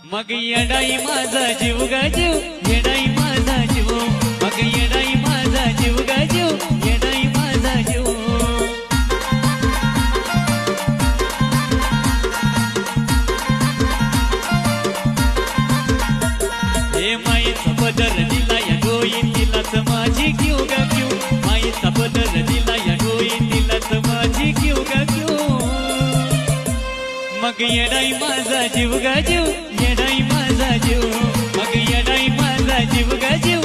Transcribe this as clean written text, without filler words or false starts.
मग येडाई माझा जीव ग जीव, येडाई माझा जीव, मग येडाई माझा जीव ग जीव, येडाई माझा जीव. हे माईचा पदर दिला या डोईतीलाच माझी क्यू ग क्यू, माईचा पदर दिला या डोईतीलाच माझी क्यू ग क्यू. मग येडाई माझा जीव ग जीव, येडाई माझा जीव, मग येडाई माझा जीव ग जीव.